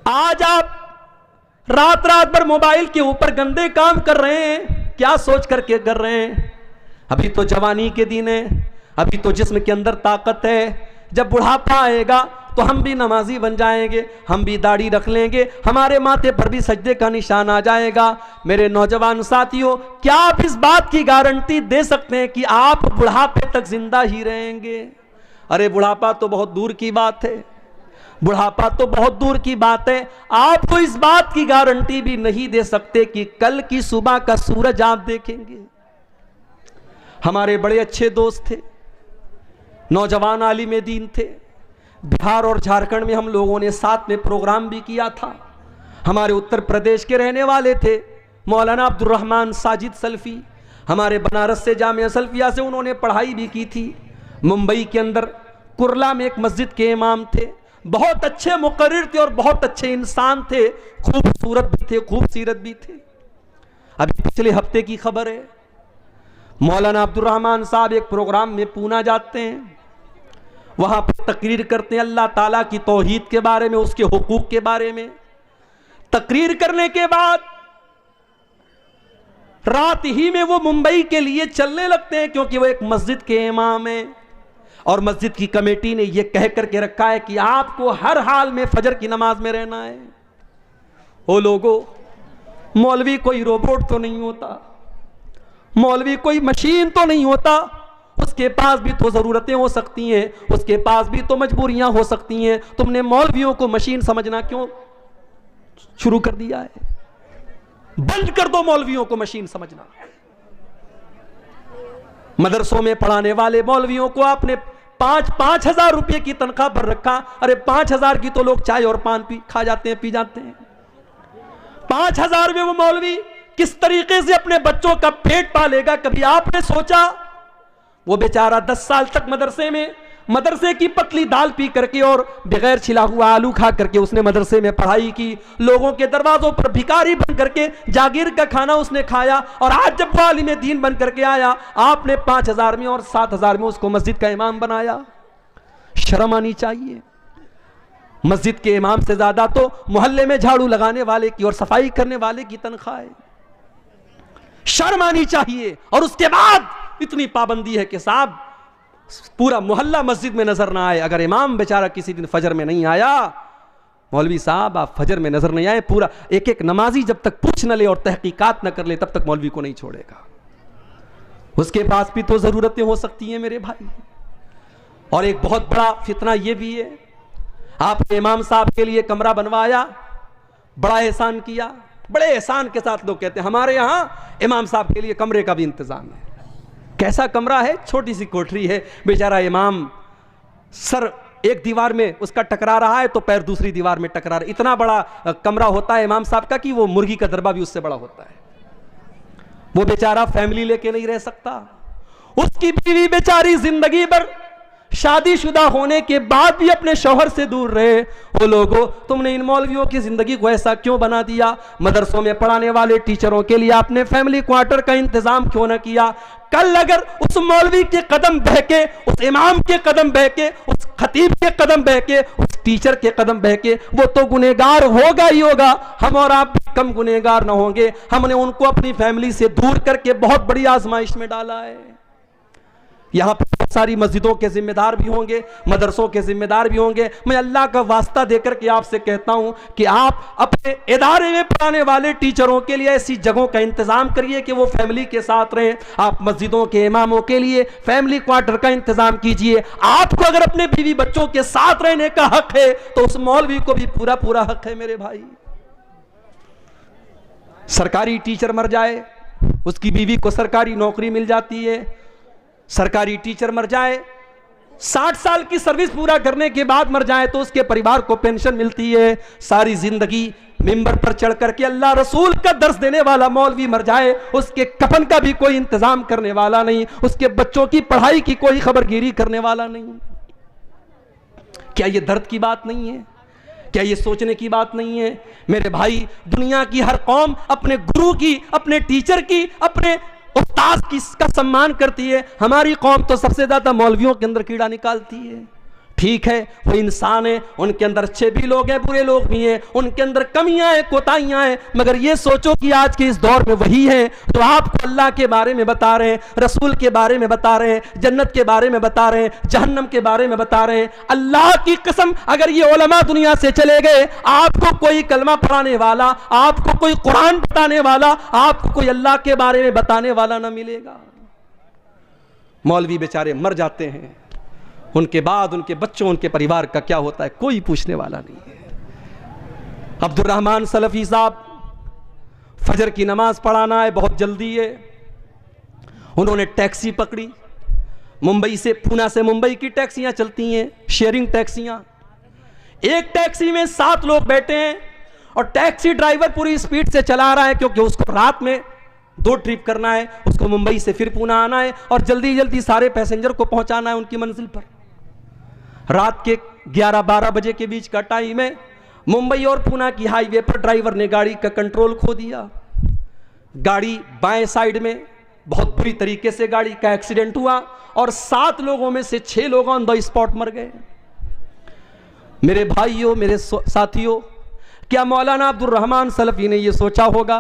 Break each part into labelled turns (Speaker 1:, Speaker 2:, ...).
Speaker 1: आज आप रात रात भर मोबाइल के ऊपर गंदे काम कर रहे हैं, क्या सोच करके कर रहे हैं? अभी तो जवानी के दिन है, अभी तो जिस्म के अंदर ताकत है। जब बुढ़ापा आएगा तो हम भी नमाजी बन जाएंगे, हम भी दाढ़ी रख लेंगे, हमारे माथे पर भी सजदे का निशान आ जाएगा। मेरे नौजवान साथियों, क्या आप इस बात की गारंटी दे सकते हैं कि आप बुढ़ापे तक जिंदा ही रहेंगे? अरे बुढ़ापा तो बहुत दूर की बात है, बुढ़ापा तो बहुत दूर की बात है। आप तो इस बात की गारंटी भी नहीं दे सकते कि कल की सुबह का सूरज आप देखेंगे। हमारे बड़े अच्छे दोस्त थे, नौजवान आलिम दीन थे। बिहार और झारखंड में हम लोगों ने साथ में प्रोग्राम भी किया था। हमारे उत्तर प्रदेश के रहने वाले थे मौलाना अब्दुल रहमान साजिद सल्फी, हमारे बनारस से जामिया सल्फिया से उन्होंने पढ़ाई भी की थी। मुंबई के अंदर कुर्ला में एक मस्जिद के इमाम थे, बहुत अच्छे मुकर्रिर थे और बहुत अच्छे इंसान थे, खूबसूरत भी थे, खूबसीरत भी थे। अभी पिछले हफ्ते की खबर है, मौलाना अब्दुल रहमान साहब एक प्रोग्राम में पूना जाते हैं, वहां पर तकरीर करते हैं अल्लाह ताला की तौहीद के बारे में, उसके हुकूक के बारे में। तकरीर करने के बाद रात ही में वो मुंबई के लिए चलने लगते हैं, क्योंकि वो एक मस्जिद के इमाम हैं और मस्जिद की कमेटी ने यह कह करके रखा है कि आपको हर हाल में फजर की नमाज में रहना है। ओ लोगों, मौलवी कोई रोबोट तो नहीं होता, मौलवी कोई मशीन तो नहीं होता, उसके पास भी तो जरूरतें हो सकती हैं, उसके पास भी तो मजबूरियां हो सकती हैं। तुमने मौलवियों को मशीन समझना क्यों शुरू कर दिया है? बंद कर दो मौलवियों को मशीन समझना। मदरसों में पढ़ाने वाले मौलवियों को आपने 5-5 हजार रुपए की तनख्वाह पर रखा। अरे 5 हजार की तो लोग चाय और पान खा जाते हैं, पी जाते हैं। 5 हजार में वो मौलवी किस तरीके से अपने बच्चों का पेट पालेगा? कभी आपने सोचा? वो बेचारा 10 साल तक मदरसे की पतली दाल पी करके और बगैर छिला हुआ आलू खा करके उसने मदरसे में पढ़ाई की, लोगों के दरवाजों पर भिखारी बन करके जागीर का खाना उसने खाया, और आज जब वो आलिम दीन बन करके आया, आपने 5 हजार में और 7 हजार में उसको मस्जिद का इमाम बनाया। शर्म आनी चाहिए। मस्जिद के इमाम से ज्यादा तो मोहल्ले में झाड़ू लगाने वाले की और सफाई करने वाले की तनख्वाह है। शर्म आनी चाहिए। और उसके बाद इतनी पाबंदी है कि साहब पूरा मोहल्ला मस्जिद में नजर ना आए। अगर इमाम बेचारा किसी दिन फजर में नहीं आया, मौलवी साहब आप फजर में नजर नहीं आए, पूरा एक एक नमाजी जब तक पूछ न ले और तहकीकात न कर ले तब तक मौलवी को नहीं छोड़ेगा। उसके पास भी तो जरूरतें हो सकती हैं मेरे भाई। और एक बहुत बड़ा फितना यह भी है, आपने इमाम साहब के लिए कमरा बनवाया, बड़ा एहसान किया, बड़े एहसान के साथ लोग कहते हैं हमारे यहां इमाम साहब के लिए कमरे का भी इंतजाम है। कैसा कमरा है? छोटी सी कोठरी है, बेचारा इमाम सर एक दीवार में उसका टकरा रहा है तो पैर दूसरी दीवार में टकरा रहा है। इतना बड़ा कमरा होता है इमाम साहब का कि वो मुर्गी का दरबा भी उससे बड़ा होता है। वो बेचारा फैमिली लेके नहीं रह सकता। उसकी बीवी बेचारी जिंदगी भर शादीशुदा होने के बाद भी अपने शौहर से दूर रहे। वो लोगों, तुमने इन मौलवियों की जिंदगी को ऐसा क्यों बना दिया? मदरसों में पढ़ाने वाले टीचरों के लिए आपने फैमिली क्वार्टर का इंतजाम क्यों न किया? कल अगर उस मौलवी के कदम बहके, उस इमाम के कदम बहके, उस खतीब के कदम बहके, उस टीचर के कदम बहके, वो तो गुनहगार होगा ही होगा। हम और आप भी कम गुनहगार न होंगे। हमने उनको अपनी फैमिली से दूर करके बहुत बड़ी आजमाइश में डाला है। यहां पर बहुत सारी मस्जिदों के जिम्मेदार भी होंगे, मदरसों के जिम्मेदार भी होंगे। मैं अल्लाह का वास्ता देकर के आपसे कहता हूं कि आप अपने इदारे में पढ़ाने वाले टीचरों के लिए ऐसी जगहों का इंतजाम करिए कि वो फैमिली के साथ रहें। आप मस्जिदों के इमामों के लिए फैमिली क्वार्टर का इंतजाम कीजिए। आपको अगर अपने बीवी बच्चों के साथ रहने का हक है तो उस मौलवी को भी पूरा पूरा हक है मेरे भाई। सरकारी टीचर मर जाए, उसकी बीवी को सरकारी नौकरी मिल जाती है। सरकारी टीचर मर जाए, 60 साल की सर्विस पूरा करने के बाद मर जाए तो उसके परिवार को पेंशन मिलती है। सारी जिंदगी मिंबर पर चढ़ करके अल्लाह रसूल का दर्स देने वाला मौलवी मर जाए, उसके कफन का भी कोई इंतजाम करने वाला नहीं, उसके बच्चों की पढ़ाई की कोई खबरगिरी करने वाला नहीं। क्या यह दर्द की बात नहीं है? क्या ये सोचने की बात नहीं है? मेरे भाई, दुनिया की हर कौम अपने गुरु की, अपने टीचर की, अपने उस्ताद की का सम्मान करती है। हमारी कौम तो सबसे ज्यादा मौलवियों के अंदर कीड़ा निकालती है। ठीक है, वो इंसान है, उनके अंदर अच्छे भी लोग हैं, बुरे लोग भी हैं, उनके अंदर कमियां हैं, कोताहियां हैं, मगर ये सोचो कि आज के इस दौर में वही है तो आपको अल्लाह के बारे में बता रहे हैं, रसूल के बारे में बता रहे हैं, जन्नत के बारे में बता रहे हैं, जहन्नम के बारे में बता रहे हैं। अल्लाह की कसम, अगर ये उलमा दुनिया से चले गए, आपको कोई कलमा पढ़ाने वाला, आपको कोई कुरान बताने वाला, आपको कोई अल्लाह के बारे में बताने वाला ना मिलेगा। मौलवी बेचारे मर जाते हैं, उनके बाद उनके बच्चों, उनके परिवार का क्या होता है कोई पूछने वाला नहीं है। अब्दुर्रहमान सलफी साहब, फजर की नमाज पढ़ाना है, बहुत जल्दी है, उन्होंने टैक्सी पकड़ी, मुंबई से, पूना से मुंबई की टैक्सियां चलती हैं, शेयरिंग टैक्सियां। एक टैक्सी में 7 लोग बैठे हैं और टैक्सी ड्राइवर पूरी स्पीड से चला रहा है, क्योंकि उसको रात में 2 ट्रिप करना है, उसको मुंबई से फिर पूना आना है और जल्दी जल्दी सारे पैसेंजर को पहुंचाना है उनकी मंजिल पर। रात के 11-12 बजे के बीच का टाइम है, मुंबई और पूना की हाईवे पर ड्राइवर ने गाड़ी का कंट्रोल खो दिया। गाड़ी बाएं साइड में, बहुत बुरी तरीके से गाड़ी का एक्सीडेंट हुआ और 7 लोगों में से 6 लोग ऑन द स्पॉट मर गए। मेरे भाइयों, मेरे साथियों, क्या मौलाना अब्दुर्रहमान सलफी ने यह सोचा होगा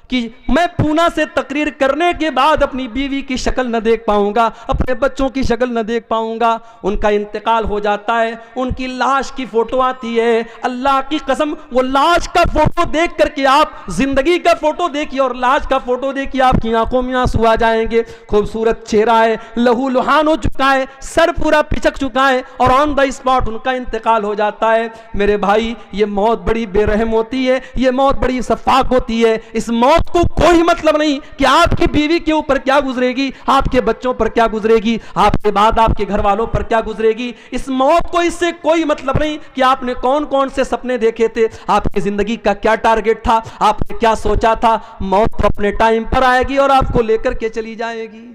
Speaker 1: कि मैं पूना से तकरीर करने के बाद अपनी बीवी की शक्ल न देख पाऊंगा, अपने बच्चों की शक्ल न देख पाऊंगा? उनका इंतकाल हो जाता है, उनकी लाश की फोटो आती है। अल्लाह की कसम, वो लाश का फोटो देख करके आप जिंदगी का फोटो देखिए और लाश का फोटो देखिए, आपकी आंखों में आंसू आ जाएंगे। खूबसूरत चेहरा है, लहू लुहान हो चुका है, सर पूरा पिचक चुका है और ऑन द स्पॉट उनका इंतकाल हो जाता है। मेरे भाई, ये मौत बड़ी बेरहम होती है, ये मौत बड़ी सफाक होती है। इस मौत को कोई मतलब नहीं कि आपकी बीवी के ऊपर क्या गुजरेगी, आपके बच्चों पर क्या गुजरेगी, आपके बाद आपके घर वालों पर क्या गुजरेगी। इस मौत को इससे कोई मतलब नहीं कि आपने कौन कौन से सपने देखे थे, आपकी जिंदगी का क्या टारगेट था, आपने क्या सोचा था। मौत तो अपने टाइम पर आएगी और आपको लेकर के चली जाएगी।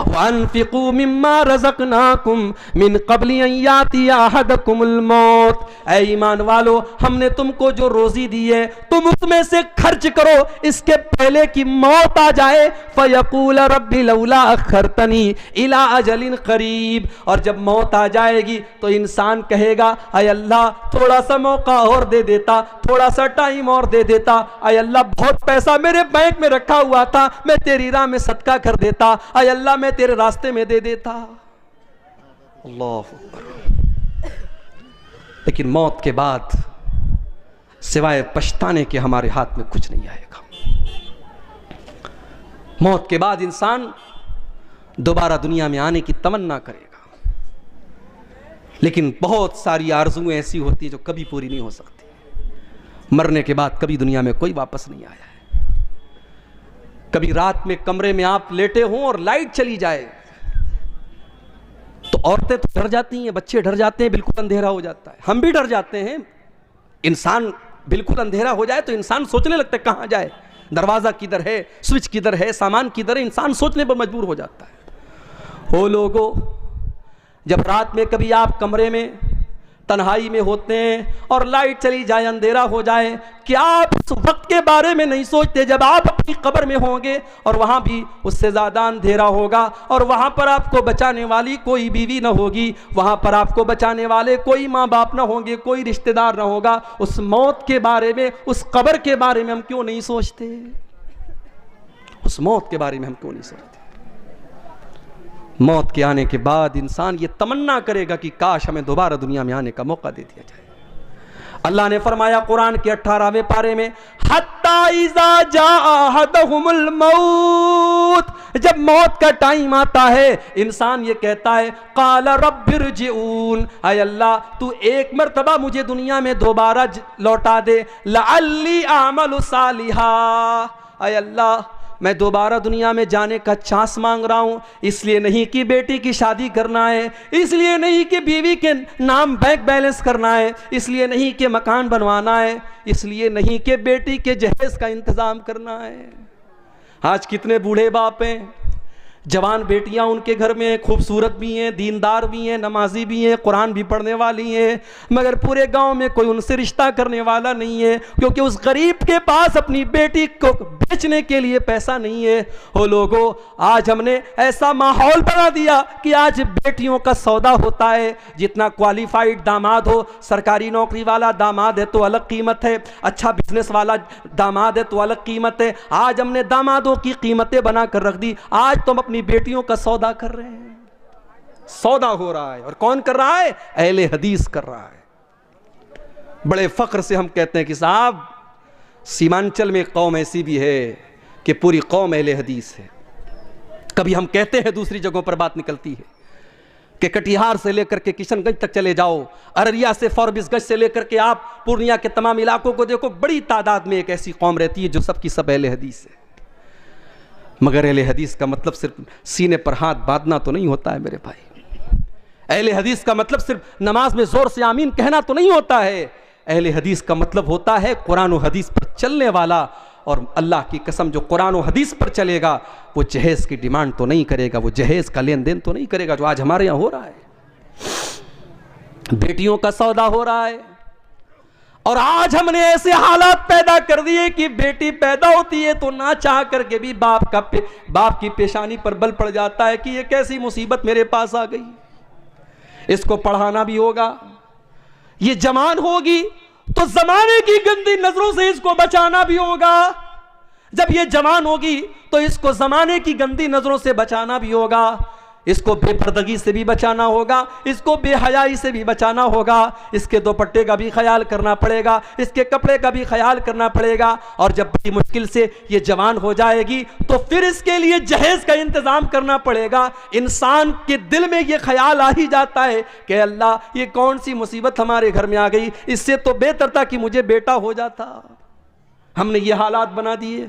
Speaker 1: वअन्फिकू मिम्मा रज़क़नाकुम मिन क़ब्लि अन यातिया अहदकुमुल मौत। ऐ ईमान वालो, हमने तुमको जो रोजी दी है तुम उसमें से खर्च करो, इसके पहले कि मौत आ जाए। फयक़ूल रब्बी लौला अख़रतनी इला अजलिन क़रीब। और जब मौत आ जाएगी तो इंसान कहेगा, ऐ अल्लाह थोड़ा सा मौका और दे देता, थोड़ा सा टाइम और दे देता। ऐ अल्लाह बहुत पैसा मेरे बैंक में रखा हुआ था, मैं तेरी राह में सदका कर देता। ऐ अल्लाह मैं तेरे रास्ते में दे देता। अल्लाह। लेकिन मौत के बाद सिवाय पछताने के हमारे हाथ में कुछ नहीं आएगा। मौत के बाद इंसान दोबारा दुनिया में आने की तमन्ना करेगा, लेकिन बहुत सारी आरज़ुएं ऐसी होती है जो कभी पूरी नहीं हो सकती। मरने के बाद कभी दुनिया में कोई वापस नहीं आया है। कभी रात में कमरे में आप लेटे हों और लाइट चली जाए तो औरतें तो डर जाती हैं, बच्चे डर जाते हैं, बिल्कुल अंधेरा हो जाता है, हम भी डर जाते हैं। इंसान बिल्कुल अंधेरा हो जाए तो इंसान सोचने लगता है कहां जाए, दरवाजा किधर है, स्विच किधर है, सामान किधर है, इंसान सोचने पर मजबूर हो जाता है। ओ लोगों, जब रात में कभी आप कमरे में तन्हाई में होते हैं और लाइट चली जाए, अंधेरा हो जाए, क्या आप उस वक्त के बारे में नहीं सोचते जब आप अपनी कब्र में होंगे और वहां भी उससे ज्यादा अंधेरा होगा और वहां पर आपको बचाने वाली कोई बीवी ना होगी, वहां पर आपको बचाने वाले कोई माँ बाप ना होंगे, कोई रिश्तेदार ना होगा। उस मौत के बारे में, उस कब्र के बारे में हम क्यों नहीं सोचते? उस मौत के बारे में हम क्यों नहीं सोचते? मौत के आने के बाद इंसान ये तमन्ना करेगा कि काश हमें दोबारा दुनिया में आने का मौका दे दिया जाए। अल्लाह ने फरमाया कुरान के 18वें पारे में, हत्ता इज़ा जाअ अहदहुमुल मौत, जब मौत का टाइम आता है इंसान ये कहता है, क़ाल रब्बिरजिऊन, ऐ अल्लाह तू एक मर्तबा मुझे दुनिया में दोबारा लौटा दे, लअल्ली आमलु सालिहा, ऐ अल्लाह मैं दोबारा दुनिया में जाने का चांस मांग रहा हूं। इसलिए नहीं कि बेटी की शादी करना है, इसलिए नहीं कि बीवी के नाम बैंक बैलेंस करना है, इसलिए नहीं कि मकान बनवाना है, इसलिए नहीं कि बेटी के जहेज का इंतजाम करना है। आज कितने बूढ़े बाप हैं जवान बेटियां उनके घर में खूबसूरत भी हैं, दीनदार भी हैं, नमाजी भी हैं, कुरान भी पढ़ने वाली हैं, मगर पूरे गांव में कोई उनसे रिश्ता करने वाला नहीं है, क्योंकि उस गरीब के पास अपनी बेटी को बेचने के लिए पैसा नहीं है। ओ लोगों, आज हमने ऐसा माहौल बना दिया कि आज बेटियों का सौदा होता है। जितना क्वालिफाइड दामाद हो, सरकारी नौकरी वाला दामाद है तो अलग कीमत है, अच्छा बिजनेस वाला दामाद है तो अलग कीमत है। आज हमने दामादों की कीमतें बनाकर रख दी। आज तुम अपनी बेटियों का सौदा कर रहे हैं, सौदा हो रहा है। और कौन कर रहा है? अहले हदीस कर रहा है। बड़े फख्र से हम कहते हैं कि साहब, सीमांचल में कौम ऐसी भी है कि पूरी कौम अहले हदीस है। कभी हम कहते हैं, दूसरी जगहों पर बात निकलती है कि कटिहार से लेकर के किशनगंज तक चले जाओ, अररिया से फॉरबिसगंज से लेकर के आप पूर्णिया के तमाम इलाकों को देखो, बड़ी तादाद में एक ऐसी कौम रहती है जो सबकी सब अहले हदीस है। मगर अहले हदीस का मतलब सिर्फ सीने पर हाथ बांधना तो नहीं होता है मेरे भाई। अहले हदीस का मतलब सिर्फ नमाज में जोर से आमीन कहना तो नहीं होता है। अहले हदीस का मतलब होता है कुरान और हदीस पर चलने वाला। और अल्लाह की कसम, जो कुरान और हदीस पर चलेगा वो जहेज की डिमांड तो नहीं करेगा, वो जहेज का लेन देन तो नहीं करेगा जो आज हमारे यहाँ हो रहा है। बेटियों का सौदा हो रहा है। और आज हमने ऐसे हालात पैदा कर दिए कि बेटी पैदा होती है तो ना चाह करके भी बाप की पेशानी पर बल पड़ जाता है कि ये कैसी मुसीबत मेरे पास आ गई। इसको पढ़ाना भी होगा, ये जवान होगी तो जमाने की गंदी नजरों से इसको बचाना भी होगा। जब ये जवान होगी तो इसको जमाने की गंदी नजरों से बचाना भी होगा। इसको बेपर्दगी से भी बचाना होगा, इसको बेहयाई से भी बचाना होगा, इसके दुपट्टे का भी ख्याल करना पड़ेगा, इसके कपड़े का भी ख्याल करना पड़ेगा। और जब बड़ी मुश्किल से ये जवान हो जाएगी तो फिर इसके लिए जहेज का इंतजाम करना पड़ेगा। इंसान के दिल में ये ख्याल आ ही जाता है कि अल्लाह, ये कौन सी मुसीबत हमारे घर में आ गई, इससे तो बेहतर था कि मुझे बेटा हो जाता। हमने ये हालात बना दिए,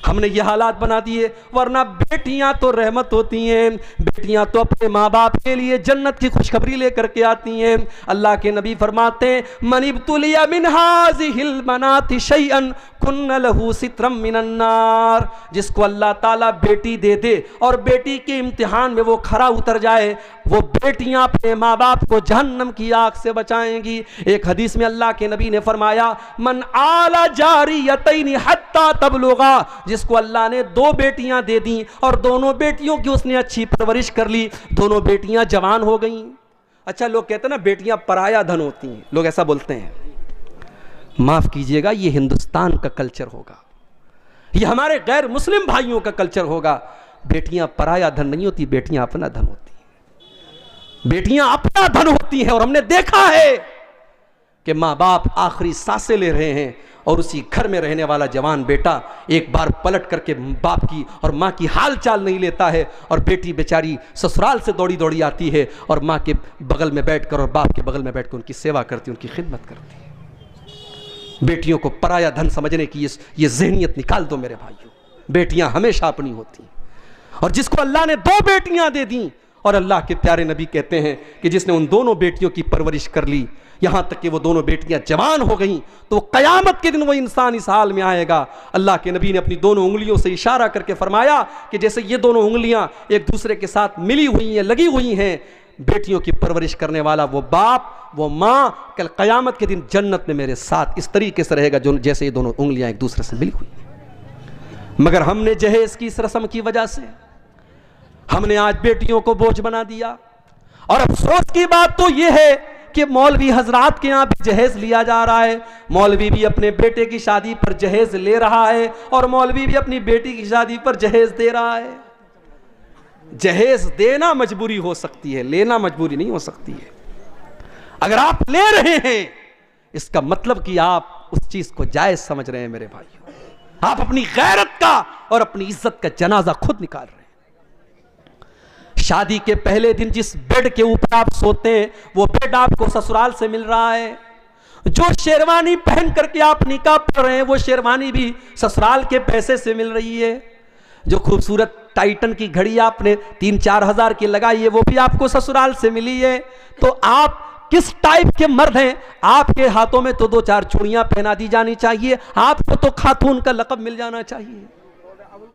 Speaker 1: हमने ये हालात बना दिए। वरना बेटियां तो रहमत होती हैं, बेटियां तो अपने माँ बाप के लिए जन्नत की खुशखबरी लेकर के आती हैं। अल्लाह के नबी फरमाते हैं, मनिब्तुलिया मिन हाज़िहिल बनाति शैअन कुन्न लहू सित्रम मिनन नार। जिसको अल्लाह ताला बेटी दे दे और बेटी के इम्तिहान में वो खरा उतर जाए, वो बेटियां अपने माँ बाप को जहन्नम की आग से बचाएंगी। एक हदीस में अल्लाह के नबी ने फरमाया, मन आला जारियतैनि हत्ता तबलुगा। जिसको अल्लाह ने 2 बेटियां दे दी और दोनों बेटियों की उसने अच्छी परवरिश कर ली, दोनों बेटियां जवान हो गईं। अच्छा, लोग कहते हैं ना बेटियां पराया धन होती हैं, लोग ऐसा बोलते हैं। माफ कीजिएगा, ये हिंदुस्तान का कल्चर होगा, ये हमारे गैर मुस्लिम भाइयों का कल्चर होगा। बेटियां पराया धन नहीं होती, बेटियां अपना धन होती हैं, बेटियां अपना धन होती हैं। और हमने देखा है कि माँ बाप आखिरी सांसें ले रहे हैं और उसी घर में रहने वाला जवान बेटा एक बार पलट करके बाप की और माँ की हाल चाल नहीं लेता है, और बेटी बेचारी ससुराल से दौड़ी दौड़ी आती है और माँ के बगल में बैठकर और बाप के बगल में बैठकर उनकी सेवा करती, उनकी खिदमत करती है। बेटियों को पराया धन समझने की ये ज़हनियत निकाल दो मेरे भाइयों। बेटियां हमेशा अपनी होती, और जिसको अल्लाह ने 2 बेटियां दे दी, और अल्लाह के प्यारे नबी कहते हैं कि जिसने उन दोनों बेटियों की परवरिश कर ली, यहां तक कि वो दोनों बेटियां जवान हो गईं, तो कयामत के दिन वो इंसान इस हाल में आएगा। अल्लाह के नबी ने अपनी दोनों उंगलियों से इशारा करके फरमाया कि जैसे ये दोनों उंगलियां एक दूसरे के साथ मिली हुई हैं, लगी हुई हैं, बेटियों की परवरिश करने वाला वो बाप, वो माँ कल कयामत के दिन जन्नत में मेरे साथ इस तरीके से रहेगा जो जैसे ये दोनों उंगलियां एक दूसरे से मिली हुई हैं। मगर हमने जहेज की इस रस्म की वजह से हमने आज बेटियों को बोझ बना दिया। और अफसोस की बात तो यह है कि मौलवी हजरात के यहाँ भी जहेज लिया जा रहा है। मौलवी भी अपने बेटे की शादी पर जहेज ले रहा है और मौलवी भी अपनी बेटी की शादी पर जहेज दे रहा है। जहेज देना मजबूरी हो सकती है, लेना मजबूरी नहीं हो सकती है। अगर आप ले रहे हैं, इसका मतलब कि आप उस चीज को जायज समझ रहे हैं मेरे भाइयों। आप अपनी गैरत का और अपनी इज्जत का जनाजा खुद निकाल रहे हैं। शादी के पहले दिन जिस बेड के ऊपर आप सोते हैं, वो बेड आपको ससुराल से मिल रहा है। जो शेरवानी पहन करके आप निकाह पढ़ रहे हैं, वो शेरवानी भी ससुराल के पैसे से मिल रही है। जो खूबसूरत टाइटन की घड़ी आपने 3-4 हजार की लगाई है, वो भी आपको ससुराल से मिली है। तो आप किस टाइप के मर्द हैं? आपके हाथों में तो 2-4 चूड़ियां पहना दी जानी चाहिए, आपको तो खातून का लक़ब मिल जाना चाहिए।